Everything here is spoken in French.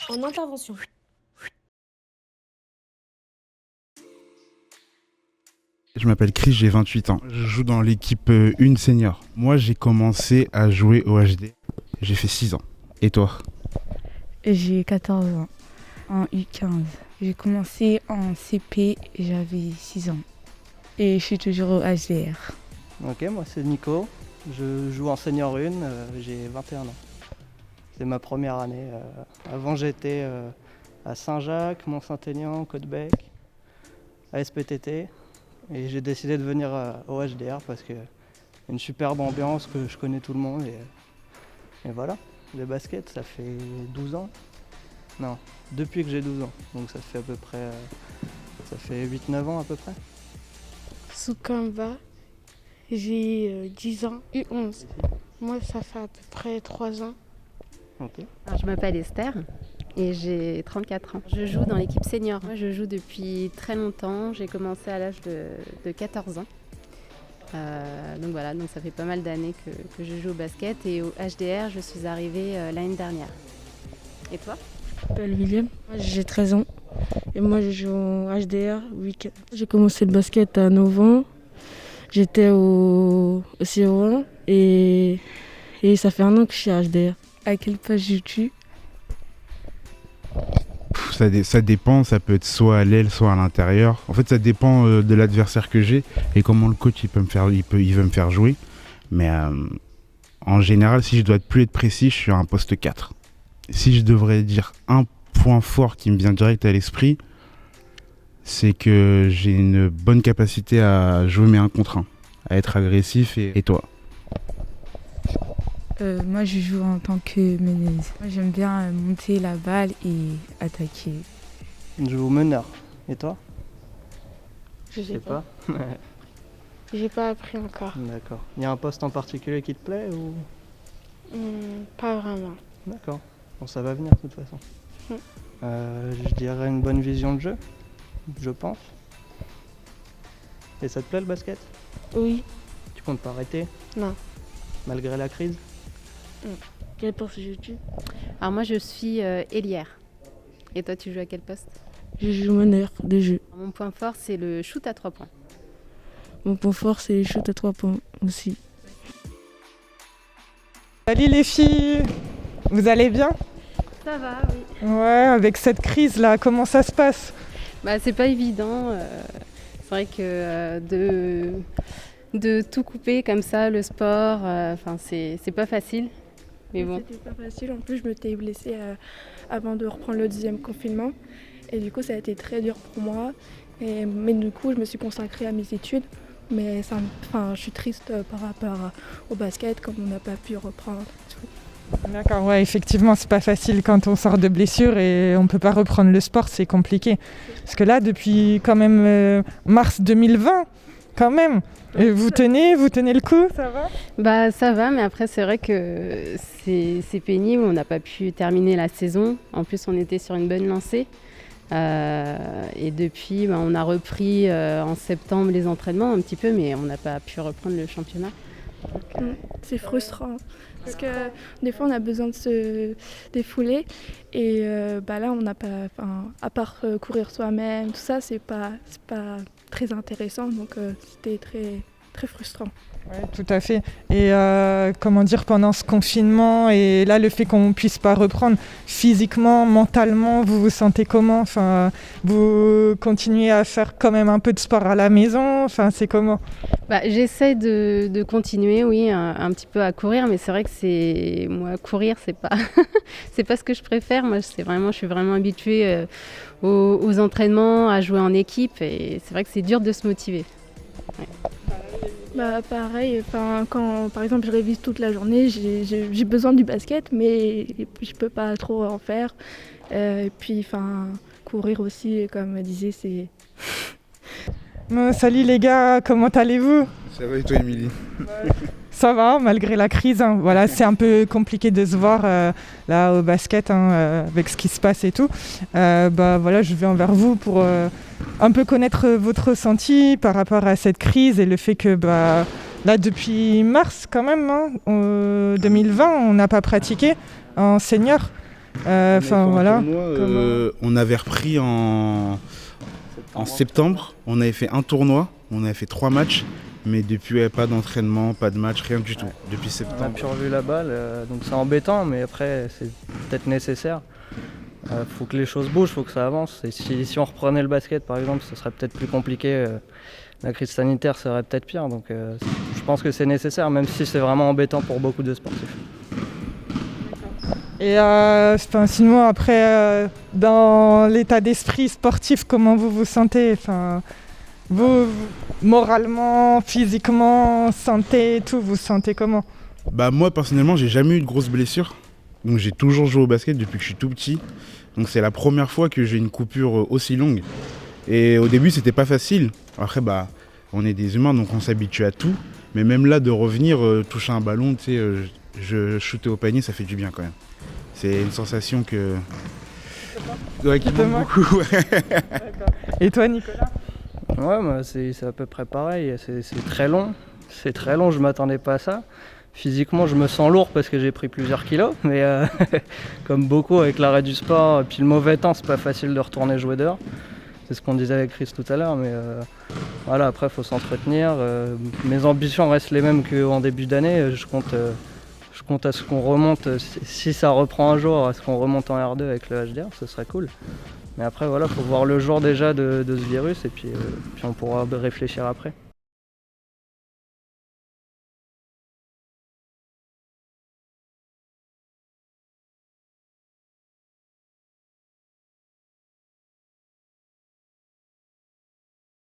En intervention. Je m'appelle Chris, j'ai 28 ans. Je joue dans l'équipe 1 senior. Moi, j'ai commencé à jouer au HD. J'ai fait 6 ans. Et toi ? J'ai 14 ans, en U15. J'ai commencé en CP, j'avais 6 ans. Et je suis toujours au HDR. Ok, moi c'est Nico. Je joue en senior 1, j'ai 21 ans. C'est ma première année. Avant j'étais à Saint-Jacques, Mont-Saint-Aignan, Côte-Bec, à SPTT. Et j'ai décidé de venir au HDR parce qu'il y a une superbe ambiance, que je connais tout le monde. Et voilà, le basket, ça fait 12 ans. Non, depuis que j'ai 12 ans. Donc ça fait à peu près, ça fait 8-9 ans à peu près. Soukamba, j'ai 10 ans, U11. Moi, ça fait à peu près 3 ans. Ok. Alors, je m'appelle Esther et j'ai 34 ans. Je joue dans l'équipe senior. Moi, je joue depuis très longtemps. J'ai commencé à l'âge de 14 ans. Donc voilà, donc ça fait pas mal d'années que je joue au basket. Et au HDR, je suis arrivée l'année dernière. Et toi ? Je m'appelle William, moi, j'ai 13 ans. Et moi, je joue au HDR week-end. J'ai commencé le basket à 9 ans. J'étais au CO1 et ça fait 1 an que je suis à HDR. À quelle page joues-tu ? Ça dépend, ça peut être soit à l'aile, soit à l'intérieur. En fait, ça dépend de l'adversaire que j'ai et comment le coach il veut me faire jouer. Mais en général, si je dois plus être précis, je suis à un poste 4. Si je devrais dire un point fort qui me vient direct à l'esprit, c'est que j'ai une bonne capacité à jouer mes 1 contre 1, à être agressif. Et toi ? Moi, je joue en tant que meneuse. Moi, j'aime bien monter la balle et attaquer. Je joue meneur. Et toi ? Je sais pas. pas. J'ai pas appris encore. D'accord. Il y a un poste en particulier qui te plaît ou ? Pas vraiment. D'accord. Bon, ça va venir de toute façon. Je dirais une bonne vision de jeu, je pense. Et ça te plaît le basket ? Oui. Tu comptes pas arrêter ? Non. Malgré la crise ? Quel poste joues-tu ? Alors moi, je suis ailière. Et toi, tu joues à quel poste ? Je joue meneur de jeu. Mon point fort, c'est le shoot à 3 points. Mon point fort, c'est les shoot à 3 points aussi. Salut les filles, vous allez bien ? Ça va, oui. Ouais, avec cette crise-là, comment ça se passe ? C'est pas évident. C'est vrai que de tout couper comme ça, le sport, c'est pas facile. Mais bon. C'était pas facile. En plus, je m'étais blessée avant de reprendre le 2e confinement. Et du coup, ça a été très dur pour moi. Mais du coup, je me suis consacrée à mes études. Mais je suis triste par rapport au basket, comme on n'a pas pu reprendre tout. D'accord, ouais, effectivement, c'est pas facile quand on sort de blessure et on peut pas reprendre le sport, c'est compliqué. Parce que là, depuis quand même mars 2020, quand même, et vous tenez le coup, ça va ? Ça va, mais après c'est vrai que c'est pénible, on n'a pas pu terminer la saison. En plus, on était sur une bonne lancée. Et depuis, on a repris en septembre les entraînements un petit peu, mais on n'a pas pu reprendre le championnat. C'est frustrant parce que des fois on a besoin de se défouler et là on n'a pas, à part courir soi-même, tout ça c'est pas très intéressant, donc c'était très très frustrant. Ouais, tout à fait. Et pendant ce confinement et là le fait qu'on ne puisse pas reprendre physiquement, mentalement, vous vous sentez comment ? Vous continuez à faire quand même un peu de sport à la maison ? C'est comment ? J'essaie de continuer, oui, un petit peu à courir, mais c'est vrai que moi courir c'est pas c'est pas ce que je préfère. Moi je suis vraiment habituée aux entraînements, à jouer en équipe, et c'est vrai que c'est dur de se motiver. Ouais. Pareil, quand par exemple je révise toute la journée, j'ai besoin du basket, mais je peux pas trop en faire. Et puis courir aussi, comme elle disait, c'est... Salut les gars, comment allez-vous ? Ça va et toi, Émilie ? Ça va, malgré la crise. Voilà, c'est un peu compliqué de se voir là au basket avec ce qui se passe et tout. Je viens vers vous pour un peu connaître votre ressenti par rapport à cette crise et le fait que là depuis mars quand même, 2020, on n'a pas pratiqué en senior. Voilà. On avait repris en septembre. On avait fait un tournoi, on avait fait 3 matchs. Mais depuis, pas d'entraînement, pas de match, rien du tout, depuis septembre. On a plus revu la balle, donc c'est embêtant, mais après c'est peut-être nécessaire. Faut que les choses bougent, faut que ça avance. Et si on reprenait le basket par exemple, ce serait peut-être plus compliqué. La crise sanitaire serait peut-être pire, donc je pense que c'est nécessaire, même si c'est vraiment embêtant pour beaucoup de sportifs. Et sinon, après, dans l'état d'esprit sportif, comment vous vous sentez? Vous, moralement, physiquement, santé et tout, vous sentez comment? Moi, personnellement, j'ai jamais eu de grosses blessures. Donc j'ai toujours joué au basket depuis que je suis tout petit. Donc c'est la première fois que j'ai une coupure aussi longue. Et au début, c'était pas facile. Après, on est des humains, donc on s'habitue à tout. Mais même là, de revenir, toucher un ballon, je shootais au panier, ça fait du bien quand même. C'est une sensation qui manque beaucoup. Et toi, Nicolas? Ouais, c'est à peu près pareil. C'est très long. C'est très long, je m'attendais pas à ça. Physiquement, je me sens lourd parce que j'ai pris plusieurs kilos. Mais comme beaucoup avec l'arrêt du sport et puis le mauvais temps, c'est pas facile de retourner jouer dehors. C'est ce qu'on disait avec Chris tout à l'heure. Mais voilà, après, il faut s'entretenir. Mes ambitions restent les mêmes qu'en début d'année. Je compte à ce qu'on remonte, si ça reprend un jour, à ce qu'on remonte en R2 avec le HDR, ce serait cool. Mais après, voilà, faut voir le jour déjà de ce virus et puis on pourra réfléchir après.